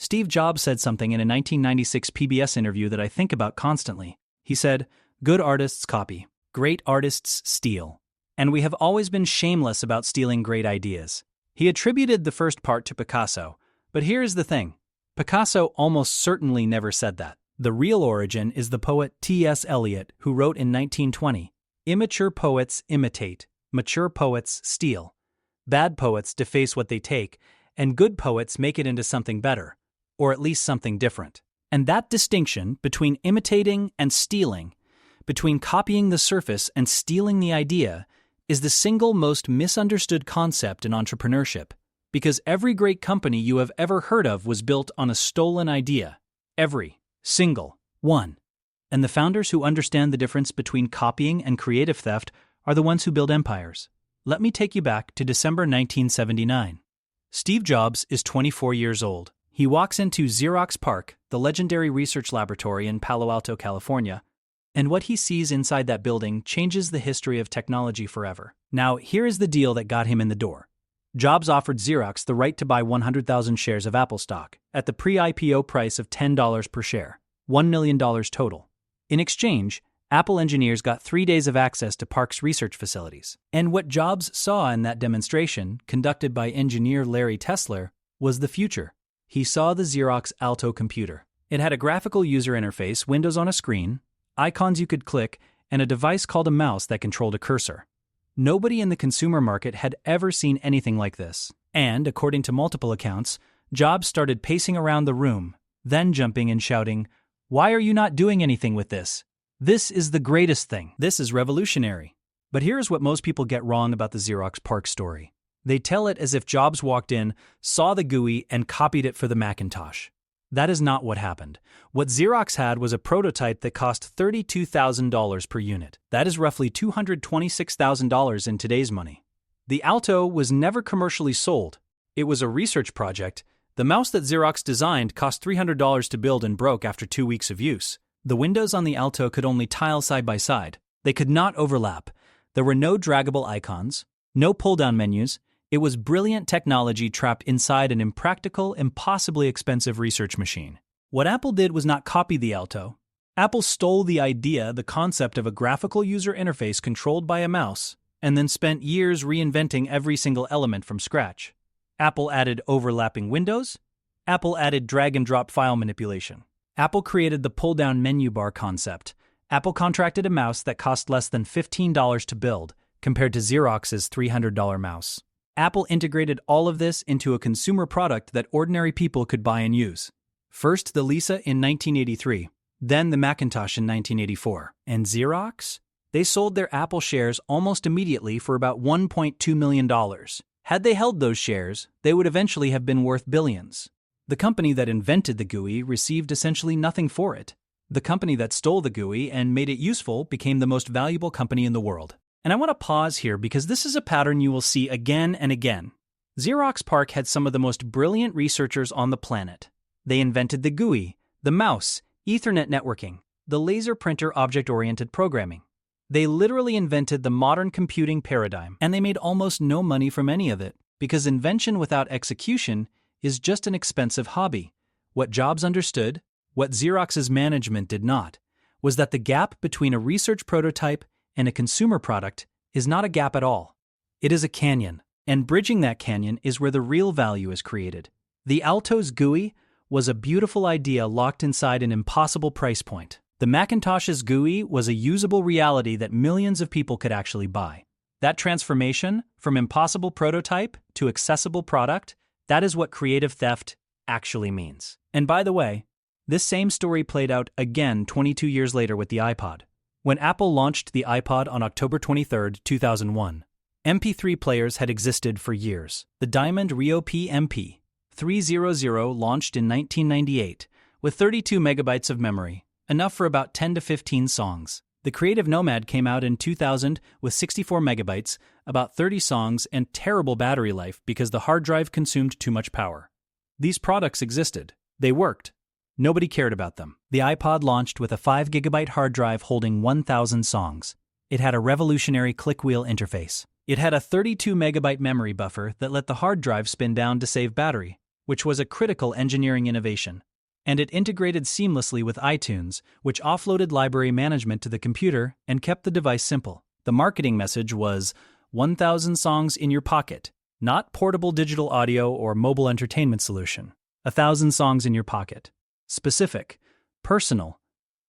Steve Jobs said something in a 1996 PBS interview that I think about constantly. He said, "Good artists copy, great artists steal. And we have always been shameless about stealing great ideas." He attributed the first part to Picasso, but here's the thing. Picasso almost certainly never said that. The real origin is the poet T.S. Eliot, who wrote in 1920, "Immature poets imitate, mature poets steal. Bad poets deface what they take, and good poets make it into something better, or at least something different." And that distinction between imitating and stealing, between copying the surface and stealing the idea, is the single most misunderstood concept in entrepreneurship, because every great company you have ever heard of was built on a stolen idea. Every single one. And the founders who understand the difference between copying and creative theft are the ones who build empires. Let me take you back to December 1979. Steve Jobs is 24 years old. He walks into Xerox PARC, the legendary research laboratory in Palo Alto, California, and what he sees inside that building changes the history of technology forever. Now, here is the deal that got him in the door. Jobs offered Xerox the right to buy 100,000 shares of Apple stock at the pre-IPO price of $10 per share, $1 million total. In exchange, Apple engineers got 3 days of access to PARC's research facilities. And what Jobs saw in that demonstration, conducted by engineer Larry Tesler, was the future. He saw the Xerox Alto computer. It had a graphical user interface, windows on a screen, icons you could click, and a device called a mouse that controlled a cursor. Nobody in the consumer market had ever seen anything like this. And, according to multiple accounts, Jobs started pacing around the room, then jumping and shouting, "Why are you not doing anything with this? This is the greatest thing. This is revolutionary." But here's what most people get wrong about the Xerox PARC story. They tell it as if Jobs walked in, saw the GUI, and copied it for the Macintosh. That is not what happened. What Xerox had was a prototype that cost $32,000 per unit. That is roughly $226,000 in today's money. The Alto was never commercially sold. It was a research project. The mouse that Xerox designed cost $300 to build and broke after 2 weeks of use. The windows on the Alto could only tile side by side. They could not overlap. There were no draggable icons, no pull-down menus. It was brilliant technology trapped inside an impractical, impossibly expensive research machine. What Apple did was not copy the Alto. Apple stole the idea, the concept of a graphical user interface controlled by a mouse, and then spent years reinventing every single element from scratch. Apple added overlapping windows. Apple added drag-and-drop file manipulation. Apple created the pull-down menu bar concept. Apple contracted a mouse that cost less than $15 to build, compared to Xerox's $300 mouse. Apple integrated all of this into a consumer product that ordinary people could buy and use. First the Lisa in 1983, then the Macintosh in 1984. And Xerox? They sold their Apple shares almost immediately for about $1.2 million. Had they held those shares, they would eventually have been worth billions. The company that invented the GUI received essentially nothing for it. The company that stole the GUI and made it useful became the most valuable company in the world. And I want to pause here because this is a pattern you will see again and again. Xerox PARC had some of the most brilliant researchers on the planet. They invented the GUI, the mouse, Ethernet networking, the laser printer object-oriented programming. They literally invented the modern computing paradigm, and they made almost no money from any of it, because invention without execution is just an expensive hobby. What Jobs understood, what Xerox's management did not, was that the gap between a research prototype and a consumer product is not a gap at all. It is a canyon, and bridging that canyon is where the real value is created. The Alto's GUI was a beautiful idea locked inside an impossible price point. The Macintosh's GUI was a usable reality that millions of people could actually buy. That transformation, from impossible prototype to accessible product, that is what creative theft actually means. And by the way, this same story played out again 22 years later with the iPod. When Apple launched the iPod on October 23, 2001, MP3 players had existed for years. The Diamond Rio P-MP 300 launched in 1998 with 32 megabytes of memory, enough for about 10 to 15 songs. The Creative Nomad came out in 2000 with 64 megabytes, about 30 songs, and terrible battery life because the hard drive consumed too much power. These products existed. They worked. Nobody cared about them. The iPod launched with a 5 gigabyte hard drive holding 1,000 songs. It had a revolutionary click-wheel interface. It had a 32 megabyte memory buffer that let the hard drive spin down to save battery. which was a critical engineering innovation. And it integrated seamlessly with iTunes, which offloaded library management to the computer and kept the device simple. The marketing message was 1,000 songs in your pocket, not portable digital audio or mobile entertainment solution. 1,000 songs in your pocket. Specific, personal,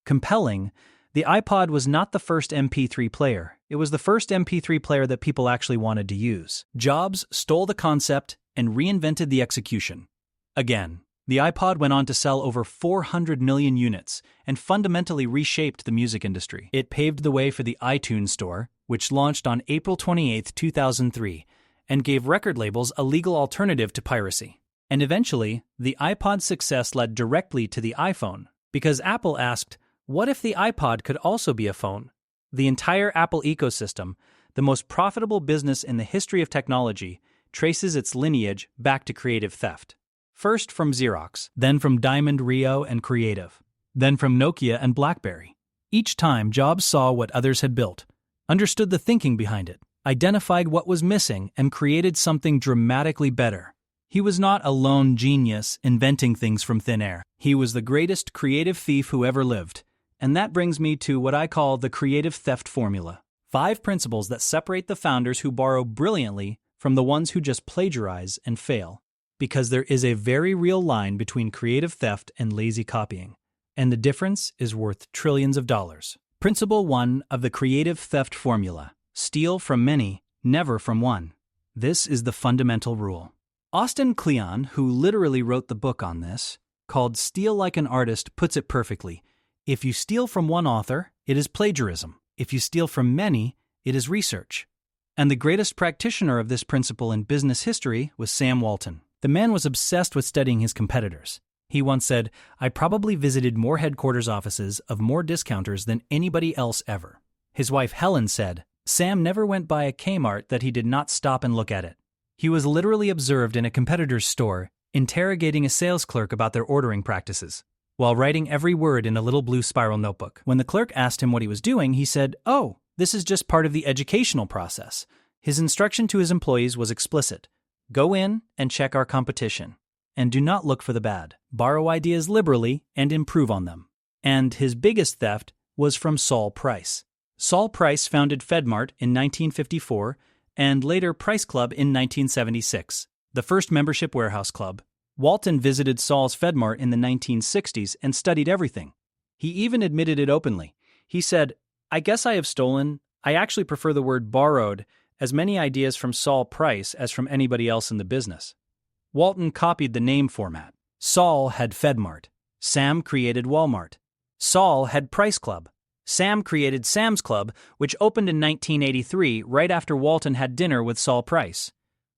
compelling. The iPod was not the first MP3 player. It was the first MP3 player that people actually wanted to use. Jobs stole the concept and reinvented the execution. Again, the iPod went on to sell over 400 million units and fundamentally reshaped the music industry. It paved the way for the iTunes Store, which launched on April 28, 2003, and gave record labels a legal alternative to piracy. And eventually, the iPod's success led directly to the iPhone, because Apple asked, what if the iPod could also be a phone? The entire Apple ecosystem, the most profitable business in the history of technology, traces its lineage back to creative theft. First from Xerox, then from Diamond, Rio, and Creative, then from Nokia and BlackBerry. Each time, Jobs saw what others had built, understood the thinking behind it, identified what was missing, and created something dramatically better. He was not a lone genius inventing things from thin air. He was the greatest creative thief who ever lived. And that brings me to what I call the creative theft formula. 5 principles that separate the founders who borrow brilliantly from the ones who just plagiarize and fail. Because there is a very real line between creative theft and lazy copying. And the difference is worth trillions of dollars. Principle 1 of the creative theft formula. Steal from many, never from one. This is the fundamental rule. Austin Kleon, who literally wrote the book on this, called Steal Like an Artist, puts it perfectly. If you steal from one author, it is plagiarism. If you steal from many, it is research. And the greatest practitioner of this principle in business history was Sam Walton. The man was obsessed with studying his competitors. He once said, I probably visited more headquarters offices of more discounters than anybody else ever. His wife Helen said, Sam never went by a Kmart that he did not stop and look at it. He was literally observed in a competitor's store, interrogating a sales clerk about their ordering practices, while writing every word in a little blue spiral notebook. When the clerk asked him what he was doing, he said, oh, this is just part of the educational process. His instruction to his employees was explicit. Go in and check our competition. And do not look for the bad. Borrow ideas liberally and improve on them. And his biggest theft was from Saul Price. Saul Price founded FedMart in 1954 and later Price Club in 1976, the first membership warehouse club. Walton visited Saul's FedMart in the 1960s and studied everything. He even admitted it openly. He said, I guess I have stolen, I actually prefer the word borrowed, as many ideas from Saul Price as from anybody else in the business. Walton copied the name format. Saul had FedMart. Sam created Walmart. Saul had Price Club. Sam created Sam's Club, which opened in 1983 right after Walton had dinner with Saul Price.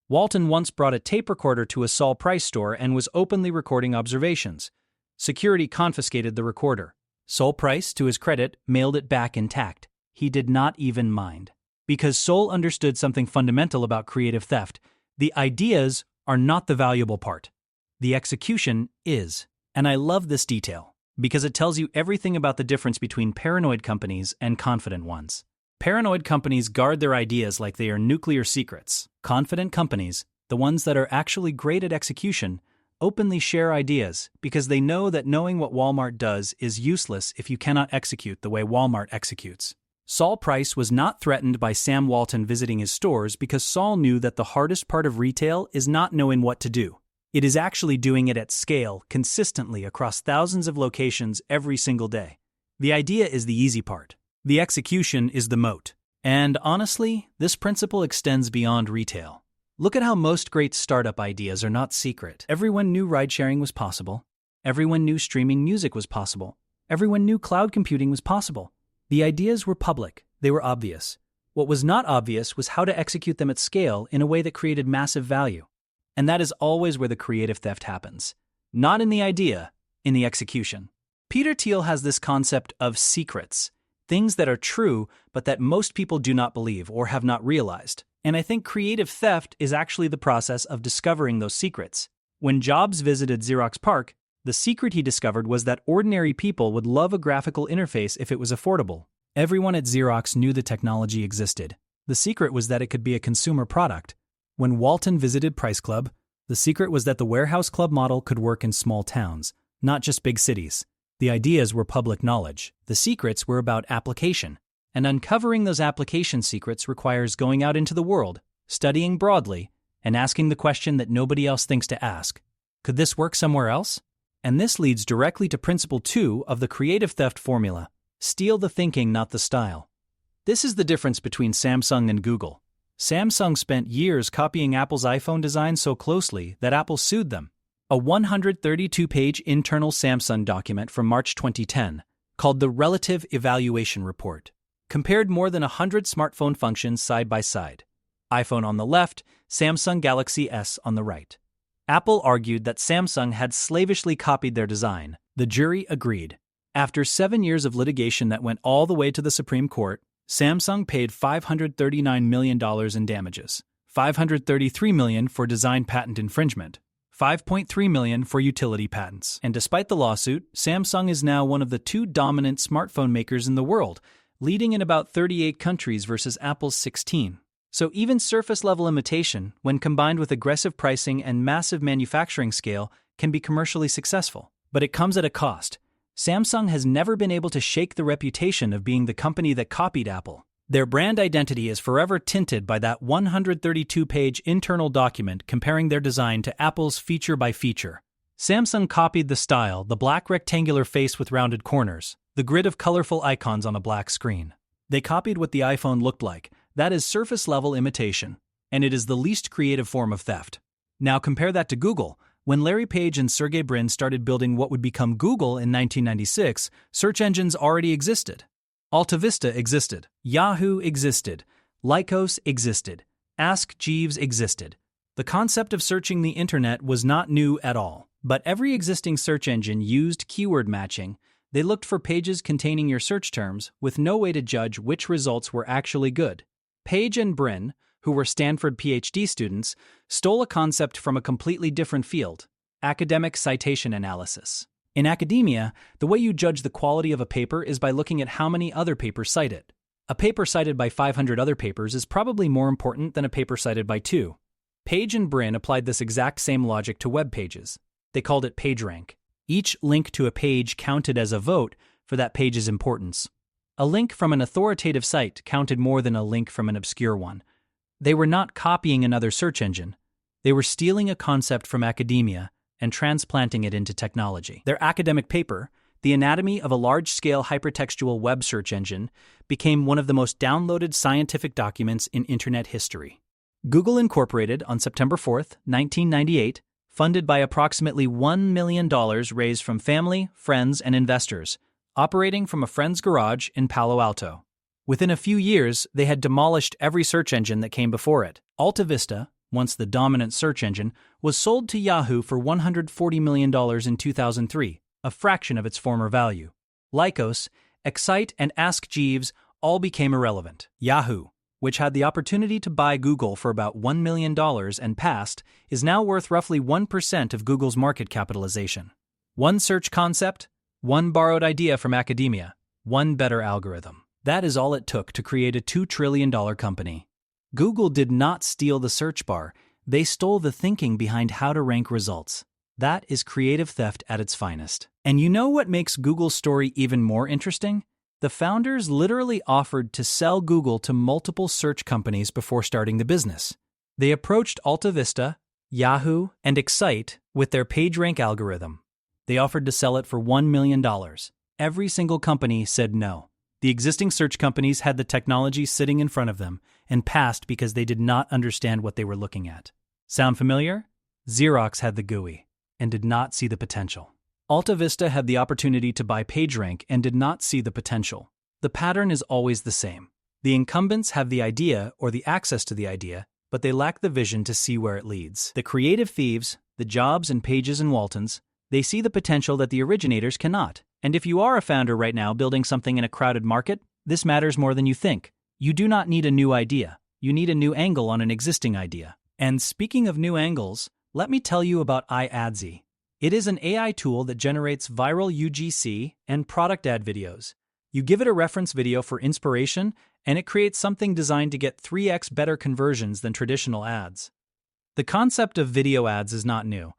Walton once brought a tape recorder to a Saul Price store and was openly recording observations. Security confiscated the recorder. Saul Price, to his credit, mailed it back intact. He did not even mind. Because Saul understood something fundamental about creative theft. The ideas are not the valuable part. The execution is. And I love this detail, because it tells you everything about the difference between paranoid companies and confident ones. Paranoid companies guard their ideas like they are nuclear secrets. Confident companies, the ones that are actually great at execution, openly share ideas because they know that knowing what Walmart does is useless if you cannot execute the way Walmart executes. Saul Price was not threatened by Sam Walton visiting his stores because Saul knew that the hardest part of retail is not knowing what to do. It is actually doing it at scale, consistently across thousands of locations every single day. The idea is the easy part. The execution is the moat. And honestly, this principle extends beyond retail. Look at how most great startup ideas are not secret. Everyone knew ride-sharing was possible. Everyone knew streaming music was possible. Everyone knew cloud computing was possible. The ideas were public. They were obvious. What was not obvious was how to execute them at scale in a way that created massive value. And that is always where the creative theft happens. Not in the idea, in the execution. Peter Thiel has this concept of secrets. Things that are true, but that most people do not believe or have not realized. And I think creative theft is actually the process of discovering those secrets. When Jobs visited Xerox PARC, the secret he discovered was that ordinary people would love a graphical interface if it was affordable. Everyone at Xerox knew the technology existed. The secret was that it could be a consumer product. When Walton visited Price Club, The secret was that the warehouse club model could work in small towns, not just big cities. The ideas were public knowledge. The secrets were about application. And uncovering those application secrets requires going out into the world, studying broadly, and asking the question that nobody else thinks to ask. Could this work somewhere else? And this leads directly to principle 2 of the creative theft formula. Steal the thinking, not the style. This is the difference between Samsung and Google. Samsung spent years copying Apple's iPhone design so closely that Apple sued them. A 132-page internal Samsung document from March 2010, called the Relative Evaluation Report, compared more than 100 smartphone functions side by side. iPhone on the left, Samsung Galaxy S on the right. Apple argued that Samsung had slavishly copied their design. The jury agreed. After 7 years of litigation that went all the way to the Supreme Court, Samsung paid $539 million in damages, $533 million for design patent infringement, $5.3 million for utility patents. And despite the lawsuit, Samsung is now one of the 2 dominant smartphone makers in the world, leading in about 38 countries versus Apple's 16. So even surface-level imitation, when combined with aggressive pricing and massive manufacturing scale, can be commercially successful. But it comes at a cost. Samsung has never been able to shake the reputation of being the company that copied Apple. Their brand identity is forever tinted by that 132-page internal document comparing their design to Apple's feature by feature. Samsung copied the style, the black rectangular face with rounded corners, the grid of colorful icons on a black screen. They copied what the iPhone looked like. That is surface-level imitation, and it is the least creative form of theft. Now compare that to Google. When Larry Page and Sergey Brin started building what would become Google in 1996, search engines already existed. Alta Vista existed. Yahoo existed. Lycos existed. Ask Jeeves existed. The concept of searching the internet was not new at all, but every existing search engine used keyword matching. They looked for pages containing your search terms with no way to judge which results were actually good. Page and Brin, who were Stanford PhD students, stole a concept from a completely different field: academic citation analysis. In academia, the way you judge the quality of a paper is by looking at how many other papers cite it. A paper cited by 500 other papers is probably more important than a paper cited by 2. Page and Brin applied this exact same logic to web pages. They called it PageRank. Each link to a page counted as a vote for that page's importance. A link from an authoritative site counted more than a link from an obscure one. They were not copying another search engine. They were stealing a concept from academia and transplanting it into technology. Their academic paper, The Anatomy of a Large-Scale Hypertextual Web Search Engine, became one of the most downloaded scientific documents in Internet history. Google Incorporated, on September 4, 1998, funded by approximately $1 million raised from family, friends, and investors, operating from a friend's garage in Palo Alto. Within a few years, they had demolished every search engine that came before it. Alta Vista, once the dominant search engine, was sold to Yahoo for $140 million in 2003, a fraction of its former value. Lycos, Excite, and Ask Jeeves all became irrelevant. Yahoo, which had the opportunity to buy Google for about $1 million and passed, is now worth roughly 1% of Google's market capitalization. One search concept, one borrowed idea from academia, one better algorithm. That is all it took to create a $2 trillion company. Google did not steal the search bar. They stole the thinking behind how to rank results. That is creative theft at its finest. And you know what makes Google's story even more interesting? The founders literally offered to sell Google to multiple search companies before starting the business. They approached Alta Vista, Yahoo, and Excite with their PageRank algorithm. They offered to sell it for $1 million. Every single company said no. The existing search companies had the technology sitting in front of them and passed because they did not understand what they were looking at. Sound familiar? Xerox had the GUI and did not see the potential. Alta Vista had the opportunity to buy PageRank and did not see the potential. The pattern is always the same. The incumbents have the idea or the access to the idea, but they lack the vision to see where it leads. The creative thieves, the Jobs and Pages and Waltons, they see the potential that the originators cannot. And if you are a founder right now building something in a crowded market, this matters more than you think. You do not need a new idea. You need a new angle on an existing idea. And speaking of new angles, let me tell you about iAdsy. It is an AI tool that generates viral UGC and product ad videos. You give it a reference video for inspiration, and it creates something designed to get 3x better conversions than traditional ads. The concept of video ads is not new.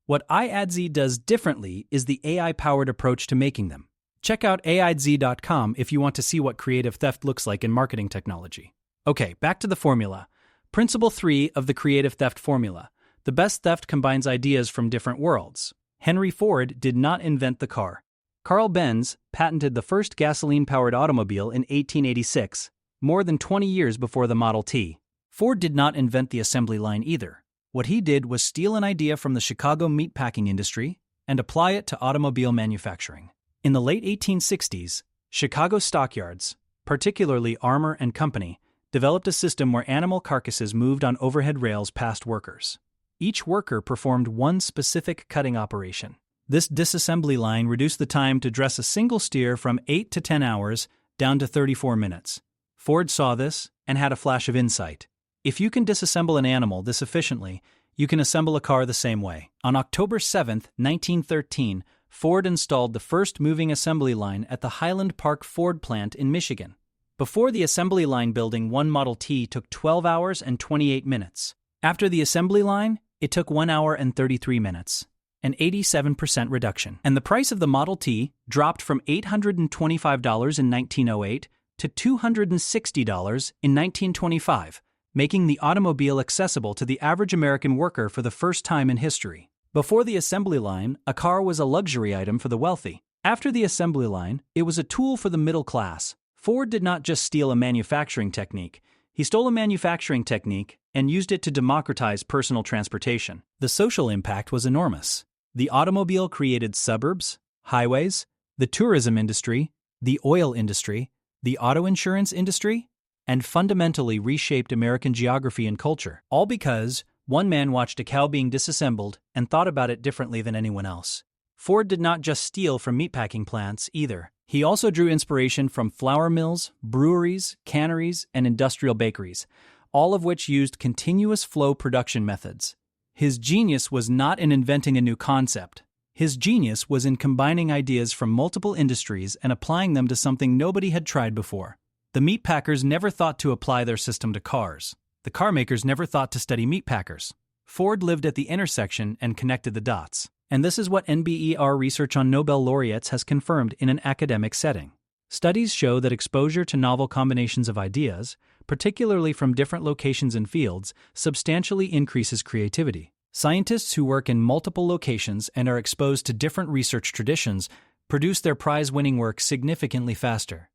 What iAdz does differently is the AI-powered approach to making them. Check out AIDZ.com if you want to see what creative theft looks like in marketing technology. Okay, back to the formula. Principle 3 of the creative theft formula. The best theft combines ideas from different worlds. Henry Ford did not invent the car. Carl Benz patented the first gasoline-powered automobile in 1886, more than 20 years before the Model T. Ford did not invent the assembly line either. What he did was steal an idea from the Chicago meatpacking industry and apply it to automobile manufacturing. In the late 1860s, Chicago stockyards, particularly Armour and Company, developed a system where animal carcasses moved on overhead rails past workers. Each worker performed one specific cutting operation. This disassembly line reduced the time to dress a single steer from 8 to 10 hours down to 34 minutes. Ford saw this and had a flash of insight. If you can disassemble an animal this efficiently, you can assemble a car the same way. On October 7, 1913, Ford installed the first moving assembly line at the Highland Park Ford plant in Michigan. Before the assembly line building, one Model T took 12 hours and 28 minutes. After the assembly line, it took 1 hour and 33 minutes. An 87% reduction. And the price of the Model T dropped from $825 in 1908 to $260 in 1925, making the automobile accessible to the average American worker for the first time in history. Before the assembly line, a car was a luxury item for the wealthy. After the assembly line, it was a tool for the middle class. Ford did not just steal a manufacturing technique. He stole a manufacturing technique and used it to democratize personal transportation. The social impact was enormous. The automobile created suburbs, highways, the tourism industry, the oil industry, the auto insurance industry, and fundamentally reshaped American geography and culture, all because one man watched a cow being disassembled and thought about it differently than anyone else. Ford did not just steal from meatpacking plants either. He also drew inspiration from flour mills, breweries, canneries, and industrial bakeries, all of which used continuous flow production methods. His genius was not in inventing a new concept. His genius was in combining ideas from multiple industries and applying them to something nobody had tried before. The meatpackers never thought to apply their system to cars. The car makers never thought to study meatpackers. Ford lived at the intersection and connected the dots. And this is what NBER research on Nobel laureates has confirmed in an academic setting. Studies show that exposure to novel combinations of ideas, particularly from different locations and fields, substantially increases creativity. Scientists who work in multiple locations and are exposed to different research traditions produce their prize-winning work significantly faster.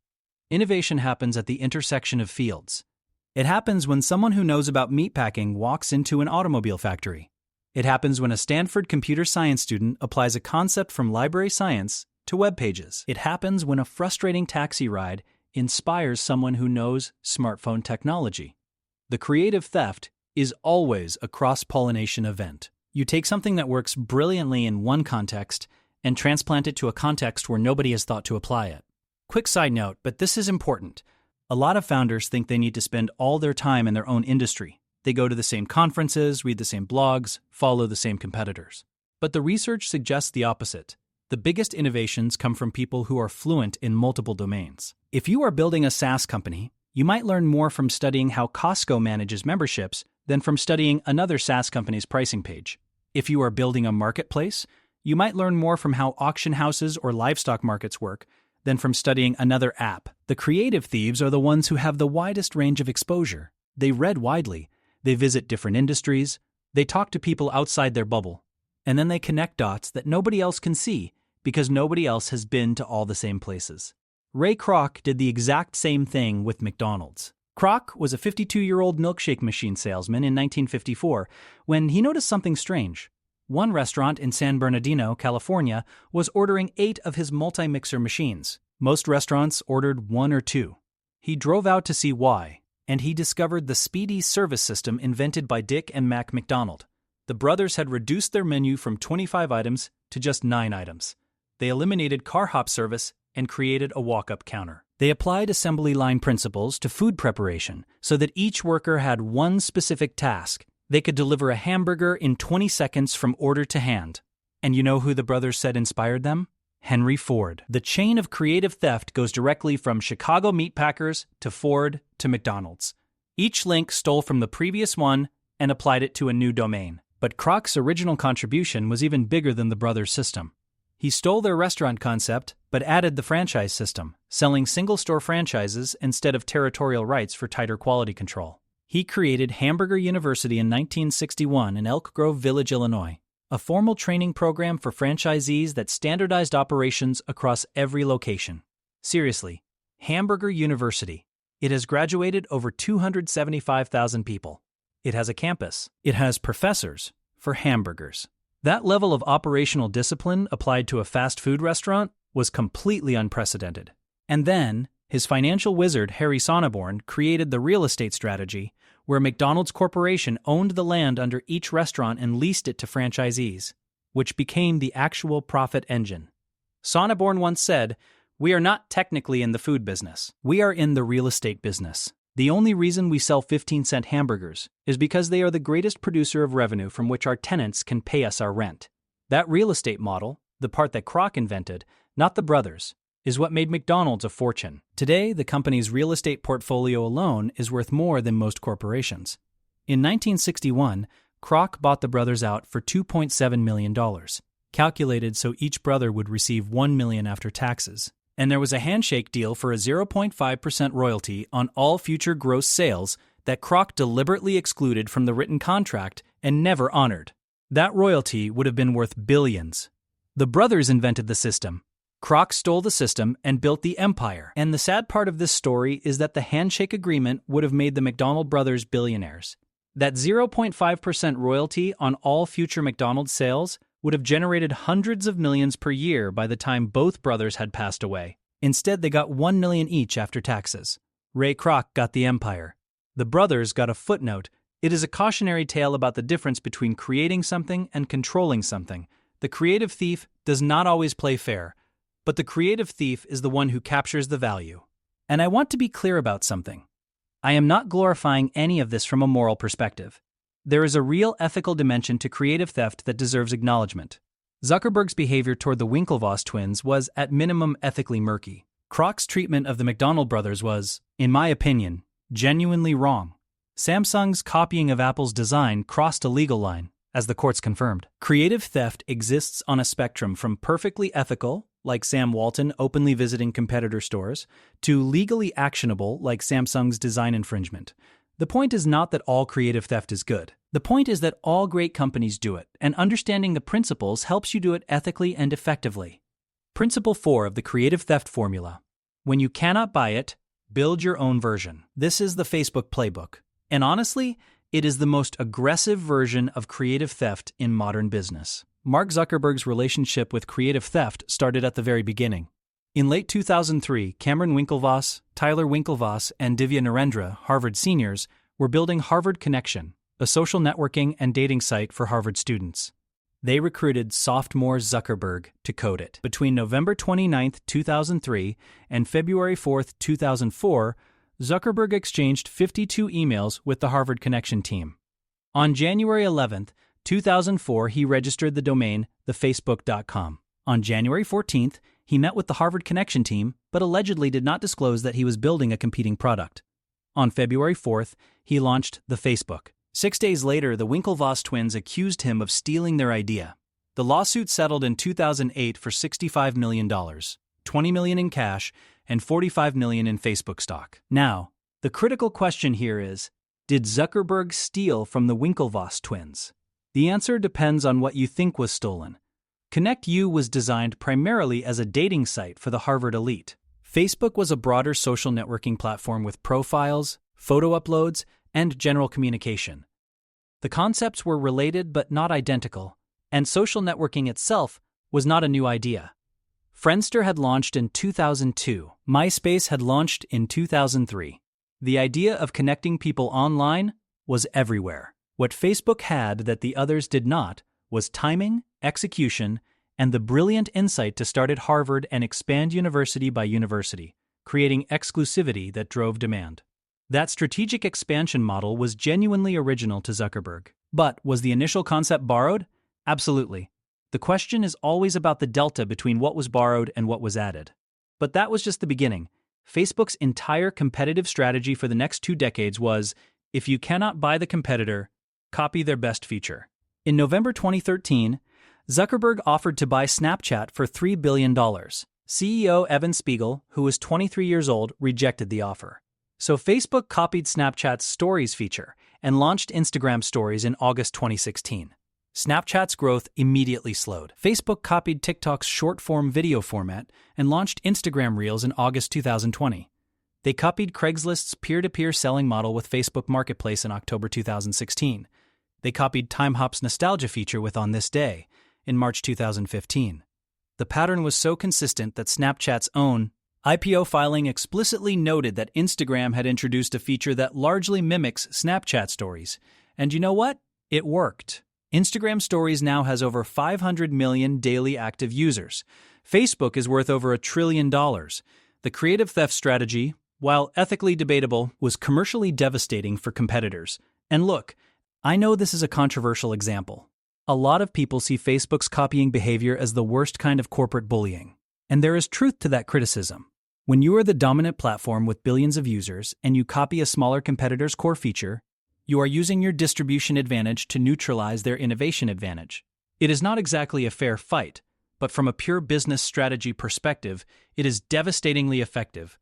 Innovation happens at the intersection of fields. It happens when someone who knows about meatpacking walks into an automobile factory. It happens when a Stanford computer science student applies a concept from library science to web pages. It happens when a frustrating taxi ride inspires someone who knows smartphone technology. The creative theft is always a cross-pollination event. You take something that works brilliantly in one context and transplant it to a context where nobody has thought to apply it. Quick side note, but this is important. A lot of founders think they need to spend all their time in their own industry. They go to the same conferences, read the same blogs, follow the same competitors. But the research suggests the opposite. The biggest innovations come from people who are fluent in multiple domains. If you are building a SaaS company, you might learn more from studying how Costco manages memberships than from studying another SaaS company's pricing page. If you are building a marketplace, you might learn more from how auction houses or livestock markets work than from studying another app. The creative thieves are the ones who have the widest range of exposure. They read widely, they visit different industries, they talk to people outside their bubble, and then they connect dots that nobody else can see because nobody else has been to all the same places. Ray Kroc did the exact same thing with McDonald's. Kroc was a 52-year-old milkshake machine salesman in 1954 when he noticed something strange. One restaurant in San Bernardino, California, was ordering 8 of his multi-mixer machines. Most restaurants ordered 1 or 2. He drove out to see why, and he discovered the speedy service system invented by Dick and Mac McDonald. The brothers had reduced their menu from 25 items to just 9 items. They eliminated car hop service and created a walk-up counter. They applied assembly line principles to food preparation so that each worker had one specific task. They could deliver a hamburger in 20 seconds from order to hand. And you know who the brothers said inspired them? Henry Ford. The chain of creative theft goes directly from Chicago meatpackers to Ford to McDonald's. Each link stole from the previous one and applied it to a new domain. But Kroc's original contribution was even bigger than the brothers' system. He stole their restaurant concept, but added the franchise system, selling single-store franchises instead of territorial rights for tighter quality control. He created Hamburger University in 1961 in Elk Grove Village, Illinois, a formal training program for franchisees that standardized operations across every location. Seriously, Hamburger University. It has graduated over 275,000 people. It has a campus. It has professors for hamburgers. That level of operational discipline applied to a fast food restaurant was completely unprecedented. And then, his financial wizard Harry Sonneborn created the real estate strategy, where McDonald's Corporation owned the land under each restaurant and leased it to franchisees, which became the actual profit engine. Sonneborn once said, "We are not technically in the food business. We are in the real estate business. The only reason we sell 15-cent hamburgers is because they are the greatest producer of revenue from which our tenants can pay us our rent." That real estate model, the part that Kroc invented, not the brothers, is what made McDonald's a fortune. Today, the company's real estate portfolio alone is worth more than most corporations. In 1961, Kroc bought the brothers out for $2.7 million, calculated so each brother would receive $1 million after taxes. And there was a handshake deal for a 0.5% royalty on all future gross sales that Kroc deliberately excluded from the written contract and never honored. That royalty would have been worth billions. The brothers invented the system. Kroc stole the system and built the empire. And the sad part of this story is that the handshake agreement would have made the McDonald brothers billionaires. That 0.5% royalty on all future McDonald's sales would have generated hundreds of millions per year by the time both brothers had passed away. Instead, they got $1 million each after taxes. Ray Kroc got the empire. The brothers got a footnote. It is a cautionary tale about the difference between creating something and controlling something. The creative thief does not always play fair, but the creative thief is the one who captures the value. And I want to be clear about something. I am not glorifying any of this from a moral perspective. There is a real ethical dimension to creative theft that deserves acknowledgement. Zuckerberg's behavior toward the Winklevoss twins was, at minimum, ethically murky. Kroc's treatment of the McDonald brothers was, in my opinion, genuinely wrong. Samsung's copying of Apple's design crossed a legal line, as the courts confirmed. Creative theft exists on a spectrum from perfectly ethical, like Sam Walton openly visiting competitor stores, to legally actionable, like Samsung's design infringement. The point is not that all creative theft is good. The point is that all great companies do it, and understanding the principles helps you do it ethically and effectively. Principle 4 of the creative theft formula. When you cannot buy it, build your own version. This is the Facebook Playbook. And honestly, it is the most aggressive version of creative theft in modern business. Mark Zuckerberg's relationship with creative theft started at the very beginning. In late 2003, Cameron Winklevoss, Tyler Winklevoss, and Divya Narendra, Harvard seniors, were building Harvard Connection, a social networking and dating site for Harvard students. They recruited sophomore Zuckerberg to code it. Between November 29, 2003 and February 4, 2004, Zuckerberg exchanged 52 emails with the Harvard Connection team. On January 11, 2004, he registered the domain thefacebook.com. On January 14th, he met with the Harvard Connection team, but allegedly did not disclose that he was building a competing product. On February 4th, he launched the Facebook. 6 days later, the Winklevoss twins accused him of stealing their idea. The lawsuit settled in 2008 for $65 million, $20 million in cash, and $45 million in Facebook stock. Now, the critical question here is, did Zuckerberg steal from the Winklevoss twins? The answer depends on what you think was stolen. ConnectU was designed primarily as a dating site for the Harvard elite. Facebook was a broader social networking platform with profiles, photo uploads, and general communication. The concepts were related but not identical, and social networking itself was not a new idea. Friendster had launched in 2002. MySpace had launched in 2003. The idea of connecting people online was everywhere. What Facebook had that the others did not was timing, execution, and the brilliant insight to start at Harvard and expand university by university, creating exclusivity that drove demand. That strategic expansion model was genuinely original to Zuckerberg. But was the initial concept borrowed? Absolutely. The question is always about the delta between what was borrowed and what was added. But that was just the beginning. Facebook's entire competitive strategy for the next 2 decades was, if you cannot buy the competitor, copy their best feature. In November 2013, Zuckerberg offered to buy Snapchat for $3 billion. CEO Evan Spiegel, who was 23 years old, rejected the offer. So Facebook copied Snapchat's Stories feature and launched Instagram Stories in August 2016. Snapchat's growth immediately slowed. Facebook copied TikTok's short-form video format and launched Instagram Reels in August 2020. They copied Craigslist's peer-to-peer selling model with Facebook Marketplace in October 2016. They copied TimeHop's nostalgia feature with On This Day in March 2015. The pattern was so consistent that Snapchat's own IPO filing explicitly noted that Instagram had introduced a feature that largely mimics Snapchat Stories. And you know what? It worked. Instagram Stories now has over 500 million daily active users. Facebook is worth over $1 trillion. The creative theft strategy, while ethically debatable, was commercially devastating for competitors. And look, I know this is a controversial example. A lot of people see Facebook's copying behavior as the worst kind of corporate bullying. And there is truth to that criticism. When you are the dominant platform with billions of users and you copy a smaller competitor's core feature, you are using your distribution advantage to neutralize their innovation advantage. It is not exactly a fair fight, but from a pure business strategy perspective, it is devastatingly effective.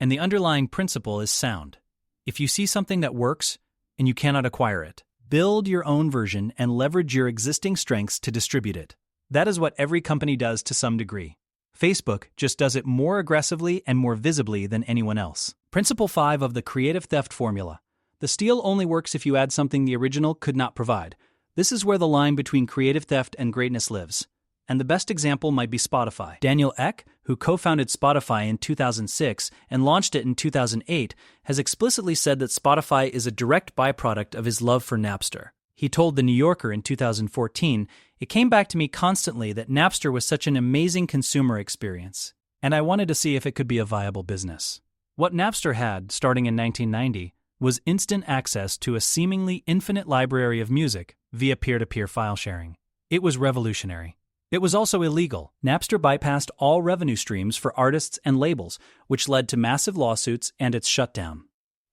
And the underlying principle is sound. If you see something that works and you cannot acquire it, build your own version and leverage your existing strengths to distribute it. That is what every company does to some degree. Facebook just does it more aggressively and more visibly than anyone else. Principle 5 of the creative theft formula. The steal only works if you add something the original could not provide. This is where the line between creative theft and greatness lives. And the best example might be Spotify. Daniel Ek, who co-founded Spotify in 2006 and launched it in 2008, has explicitly said that Spotify is a direct byproduct of his love for Napster. He told The New Yorker in 2014, "It came back to me constantly that Napster was such an amazing consumer experience, and I wanted to see if it could be a viable business." What Napster had, starting in 1990, was instant access to a seemingly infinite library of music via peer-to-peer file sharing. It was revolutionary. It was also illegal. Napster bypassed all revenue streams for artists and labels, which led to massive lawsuits and its shutdown.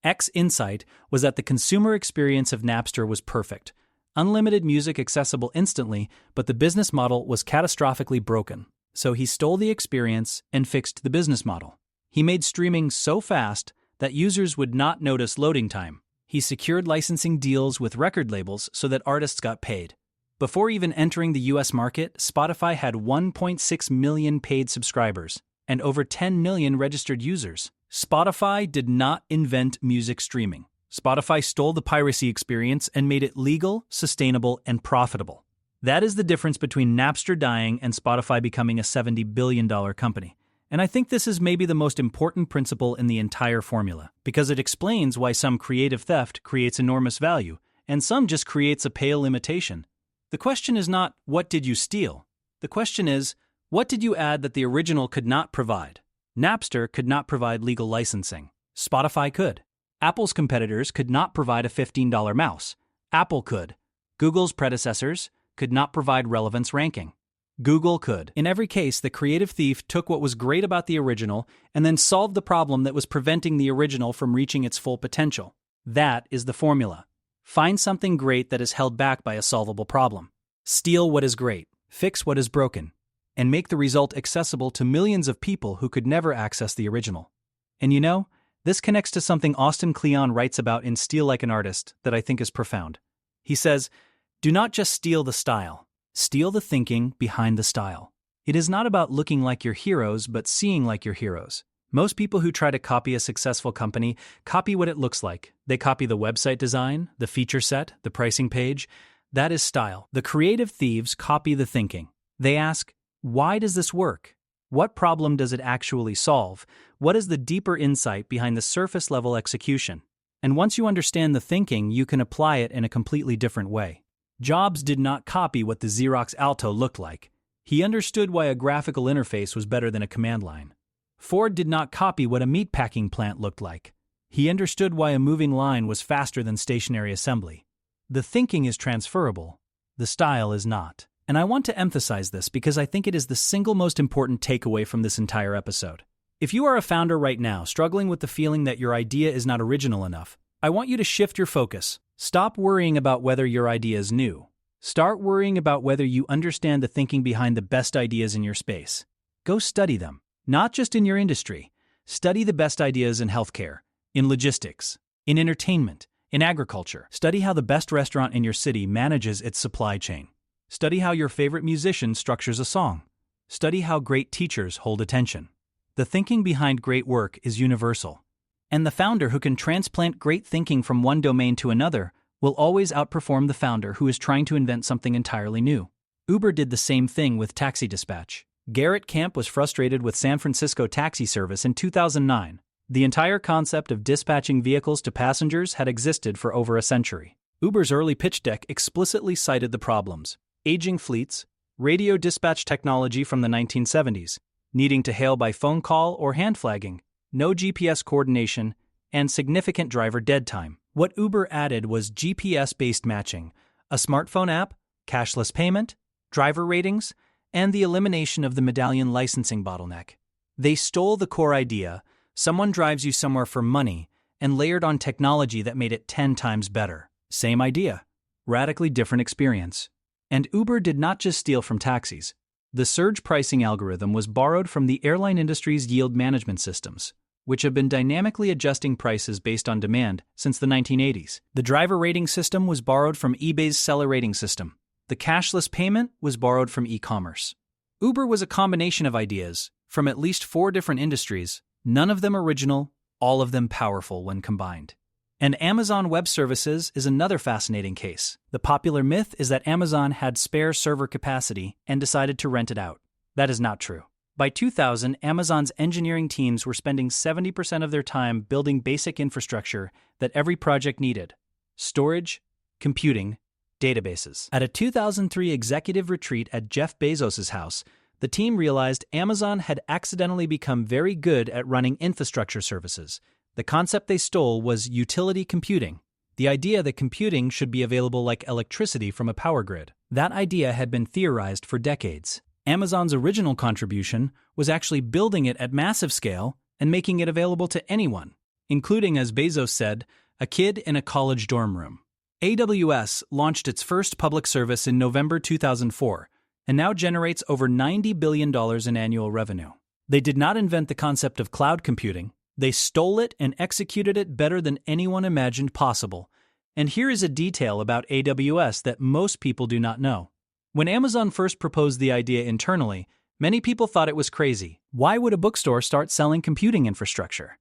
Ek's insight was that the consumer experience of Napster was perfect. Unlimited music accessible instantly, but the business model was catastrophically broken. So he stole the experience and fixed the business model. He made streaming so fast that users would not notice loading time. He secured licensing deals with record labels so that artists got paid. Before even entering the US market, Spotify had 1.6 million paid subscribers and over 10 million registered users. Spotify did not invent music streaming. Spotify stole the piracy experience and made it legal, sustainable, and profitable. That is the difference between Napster dying and Spotify becoming a $70 billion company. And I think this is maybe the most important principle in the entire formula, because it explains why some creative theft creates enormous value, and some just creates a pale imitation. The question is not, what did you steal? The question is, what did you add that the original could not provide? Napster could not provide legal licensing. Spotify could. Apple's competitors could not provide a $15 mouse. Apple could. Google's predecessors could not provide relevance ranking. Google could. In every case, the creative thief took what was great about the original and then solved the problem that was preventing the original from reaching its full potential. That is the formula. Find something great that is held back by a solvable problem. Steal what is great, fix what is broken, and make the result accessible to millions of people who could never access the original. And you know, this connects to something Austin Kleon writes about in Steal Like an Artist that I think is profound. He says, "Do not just steal the style. Steal the thinking behind the style. It is not about looking like your heroes, but seeing like your heroes." Most people who try to copy a successful company copy what it looks like. They copy the website design, the feature set, the pricing page. That is style. The creative thieves copy the thinking. They ask, why does this work? What problem does it actually solve? What is the deeper insight behind the surface-level execution? And once you understand the thinking, you can apply it in a completely different way. Jobs did not copy what the Xerox Alto looked like. He understood why a graphical interface was better than a command line. Ford did not copy what a meatpacking plant looked like. He understood why a moving line was faster than stationary assembly. The thinking is transferable. The style is not. And I want to emphasize this because I think it is the single most important takeaway from this entire episode. If you are a founder right now struggling with the feeling that your idea is not original enough, I want you to shift your focus. Stop worrying about whether your idea is new. Start worrying about whether you understand the thinking behind the best ideas in your space. Go study them, not just in your industry. Study the best ideas in healthcare, in logistics, in entertainment, in agriculture. Study how the best restaurant in your city manages its supply chain. Study how your favorite musician structures a song. Study how great teachers hold attention. The thinking behind great work is universal. And the founder who can transplant great thinking from one domain to another will always outperform the founder who is trying to invent something entirely new. Uber did the same thing with taxi dispatch. Garrett Camp was frustrated with San Francisco taxi service in 2009. The entire concept of dispatching vehicles to passengers had existed for over a century. Uber's early pitch deck explicitly cited the problems: aging fleets, radio dispatch technology from the 1970s, needing to hail by phone call or hand flagging, no GPS coordination, and significant driver dead time. What Uber added was GPS-based matching, a smartphone app, cashless payment, driver ratings, and the elimination of the medallion licensing bottleneck. They stole the core idea, someone drives you somewhere for money, and layered on technology that made it 10 times better. Same idea, radically different experience. And Uber did not just steal from taxis. The surge pricing algorithm was borrowed from the airline industry's yield management systems, which have been dynamically adjusting prices based on demand since the 1980s. The driver rating system was borrowed from eBay's seller rating system. The cashless payment was borrowed from e-commerce. Uber was a combination of ideas from at least 4 different industries, none of them original, all of them powerful when combined. And Amazon Web Services is another fascinating case. The popular myth is that Amazon had spare server capacity and decided to rent it out. That is not true. By 2000, Amazon's engineering teams were spending 70% of their time building basic infrastructure that every project needed: storage, computing, databases. At a 2003 executive retreat at Jeff Bezos' house, the team realized Amazon had accidentally become very good at running infrastructure services. The concept they stole was utility computing, the idea that computing should be available like electricity from a power grid. That idea had been theorized for decades. Amazon's original contribution was actually building it at massive scale and making it available to anyone, including, as Bezos said, a kid in a college dorm room. AWS launched its first public service in November 2004 and now generates over $90 billion in annual revenue. They did not invent the concept of cloud computing. They stole it and executed it better than anyone imagined possible. And here is a detail about AWS that most people do not know. When Amazon first proposed the idea internally, many people thought it was crazy. Why would a bookstore start selling computing infrastructure?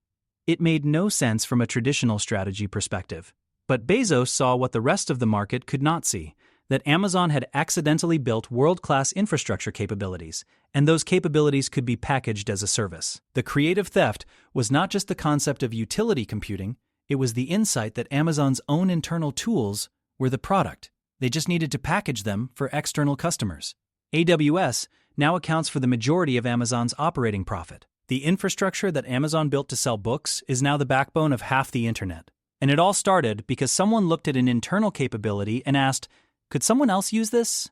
It made no sense from a traditional strategy perspective. But Bezos saw what the rest of the market could not see, that Amazon had accidentally built world-class infrastructure capabilities, and those capabilities could be packaged as a service. The creative theft was not just the concept of utility computing, it was the insight that Amazon's own internal tools were the product. They just needed to package them for external customers. AWS now accounts for the majority of Amazon's operating profit. The infrastructure that Amazon built to sell books is now the backbone of half the internet. And it all started because someone looked at an internal capability and asked, could someone else use this?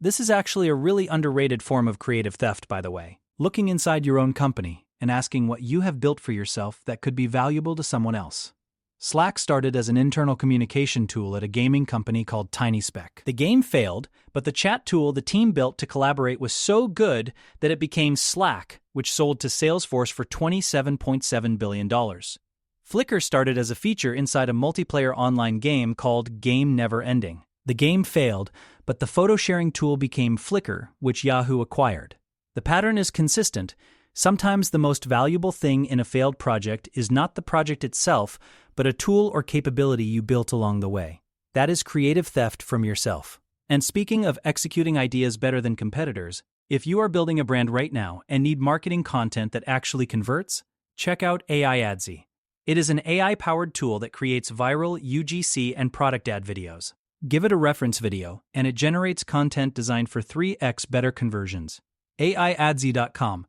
This is actually a really underrated form of creative theft, by the way. Looking inside your own company and asking what you have built for yourself that could be valuable to someone else. Slack started as an internal communication tool at a gaming company called TinySpec. The game failed, but the chat tool the team built to collaborate was so good that it became Slack, which sold to Salesforce for $27.7 billion. Flickr started as a feature inside a multiplayer online game called Game Never Ending. The game failed, but the photo-sharing tool became Flickr, which Yahoo acquired. The pattern is consistent. Sometimes the most valuable thing in a failed project is not the project itself, but a tool or capability you built along the way. That is creative theft from yourself. And speaking of executing ideas better than competitors, if you are building a brand right now and need marketing content that actually converts, check out AI Adsy. It is an AI-powered tool that creates viral UGC and product ad videos. Give it a reference video, and it generates content designed for 3x better conversions. AIAdsy.com.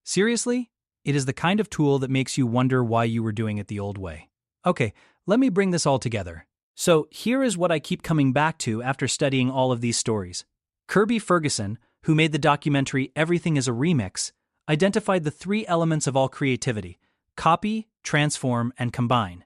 Seriously? It is the kind of tool that makes you wonder why you were doing it the old way. Okay, let me bring this all together. So here is what I keep coming back to after studying all of these stories. Kirby Ferguson, who made the documentary Everything is a Remix, identified the 3 elements of all creativity: copy, transform, and combine.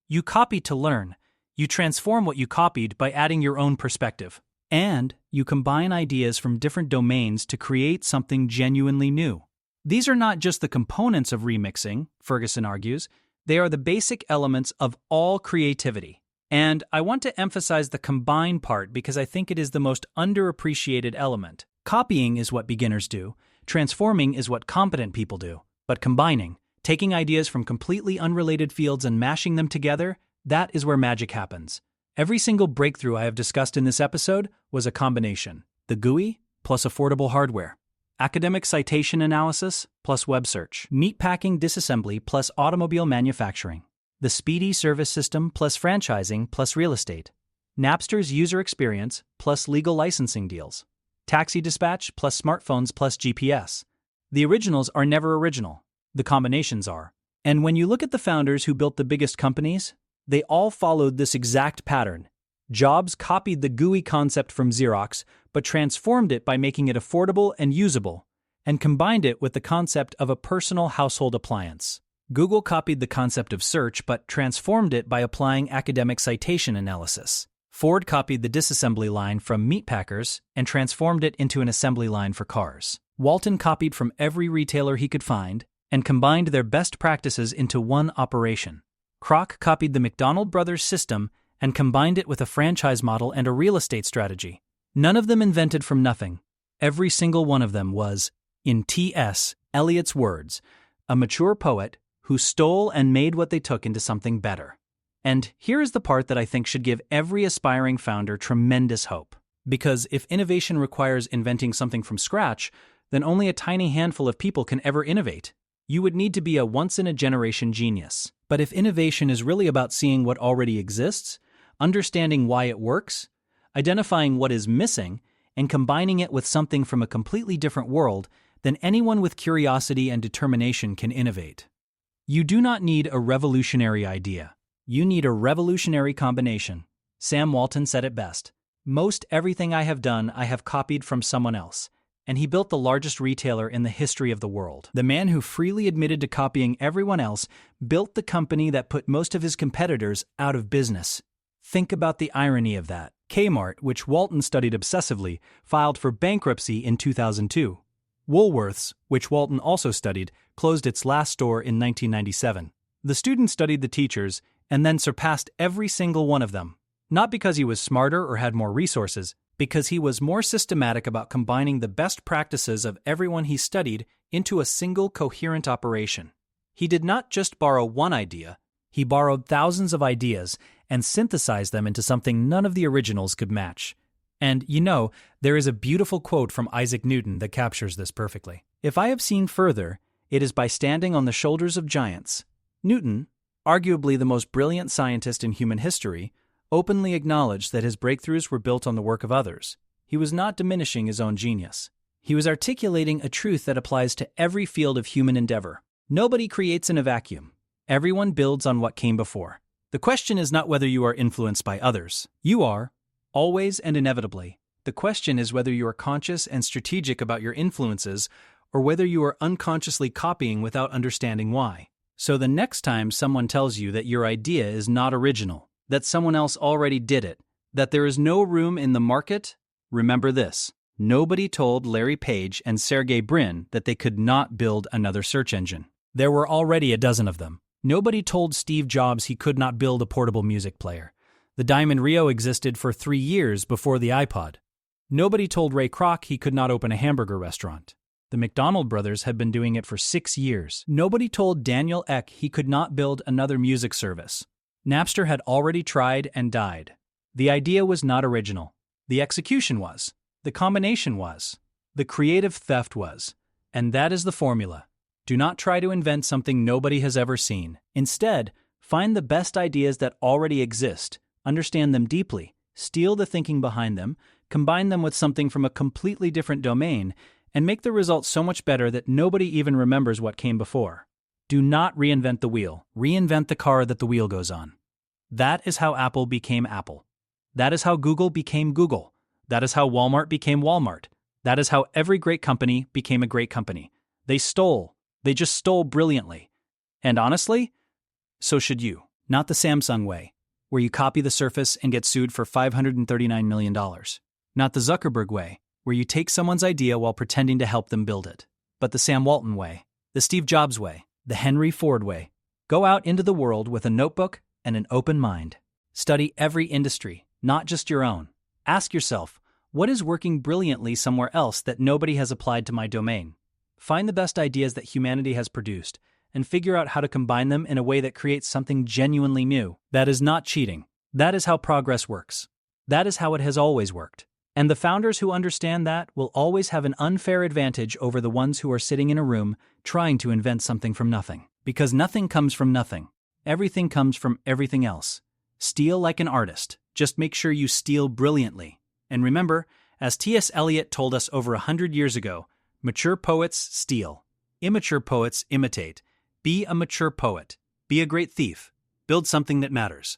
You copy to learn. You transform what you copied by adding your own perspective. And you combine ideas from different domains to create something genuinely new. These are not just the components of remixing, Ferguson argues, they are the basic elements of all creativity. And I want to emphasize the combine part because I think it is the most underappreciated element. Copying is what beginners do, transforming is what competent people do, but combining, taking ideas from completely unrelated fields and mashing them together, that is where magic happens. Every single breakthrough I have discussed in this episode was a combination. The GUI plus affordable hardware. Academic citation analysis plus web search. Meatpacking disassembly plus automobile manufacturing. The speedy service system plus franchising plus real estate. Napster's user experience plus legal licensing deals. Taxi dispatch plus smartphones plus GPS. The originals are never original. The combinations are. And when you look at the founders who built the biggest companies, they all followed this exact pattern. Jobs copied the GUI concept from Xerox, but transformed it by making it affordable and usable, and combined it with the concept of a personal household appliance. Google copied the concept of search, but transformed it by applying academic citation analysis. Ford copied the disassembly line from meatpackers and transformed it into an assembly line for cars. Walton copied from every retailer he could find and combined their best practices into one operation. Kroc copied the McDonald Brothers system and combined it with a franchise model and a real estate strategy. None of them invented from nothing. Every single one of them was, in T.S. Eliot's words, a mature poet who stole and made what they took into something better. And here is the part that I think should give every aspiring founder tremendous hope. Because if innovation requires inventing something from scratch, then only a tiny handful of people can ever innovate. You would need to be a once-in-a-generation genius. But if innovation is really about seeing what already exists, understanding why it works, identifying what is missing, and combining it with something from a completely different world, then anyone with curiosity and determination can innovate. You do not need a revolutionary idea. You need a revolutionary combination. Sam Walton said it best. Most everything I have done, I have copied from someone else. And he built the largest retailer in the history of the world. The man who freely admitted to copying everyone else built the company that put most of his competitors out of business. Think about the irony of that. Kmart, which Walton studied obsessively, filed for bankruptcy in 2002. Woolworths, which Walton also studied, closed its last store in 1997. The student studied the teachers and then surpassed every single one of them. Not because he was smarter or had more resources, because he was more systematic about combining the best practices of everyone he studied into a single coherent operation. He did not just borrow one idea, he borrowed thousands of ideas and synthesized them into something none of the originals could match. And, there is a beautiful quote from Isaac Newton that captures this perfectly. If I have seen further, it is by standing on the shoulders of giants. Newton, arguably the most brilliant scientist in human history, openly acknowledged that his breakthroughs were built on the work of others. He was not diminishing his own genius. He was articulating a truth that applies to every field of human endeavor. Nobody creates in a vacuum. Everyone builds on what came before. The question is not whether you are influenced by others. You are, always and inevitably. The question is whether you are conscious and strategic about your influences, or whether you are unconsciously copying without understanding why. So the next time someone tells you that your idea is not original, that someone else already did it, that there is no room in the market, remember this. Nobody told Larry Page and Sergey Brin that they could not build another search engine. There were already a dozen of them. Nobody told Steve Jobs he could not build a portable music player. The Diamond Rio existed for 3 years before the iPod. Nobody told Ray Kroc he could not open a hamburger restaurant. The McDonald brothers had been doing it for 6 years. Nobody told Daniel Ek he could not build another music service. Napster had already tried and died. The idea was not original. The execution was. The combination was. The creative theft was. And that is the formula. Do not try to invent something nobody has ever seen. Instead, find the best ideas that already exist, understand them deeply, steal the thinking behind them, combine them with something from a completely different domain, and make the result so much better that nobody even remembers what came before. Do not reinvent the wheel. Reinvent the car that the wheel goes on. That is how Apple became Apple. That is how Google became Google. That is how Walmart became Walmart. That is how every great company became a great company. They stole. They just stole brilliantly. And honestly, so should you. Not the Samsung way. where you copy the surface and get sued for $539 million. Not the Zuckerberg way, where you take someone's idea while pretending to help them build it. But the Sam Walton way, the Steve Jobs way, the Henry Ford way. Go out into the world with a notebook and an open mind. Study every industry, not just your own. Ask yourself, what is working brilliantly somewhere else that nobody has applied to my domain? Find the best ideas that humanity has produced and figure out how to combine them in a way that creates something genuinely new. That is not cheating. That is how progress works. That is how it has always worked. And the founders who understand that will always have an unfair advantage over the ones who are sitting in a room trying to invent something from nothing. Because nothing comes from nothing. Everything comes from everything else. Steal like an artist. Just make sure you steal brilliantly. And remember, as T.S. Eliot told us over 100 years ago, mature poets steal. Immature poets imitate. Be a mature poet. Be a great thief. Build something that matters.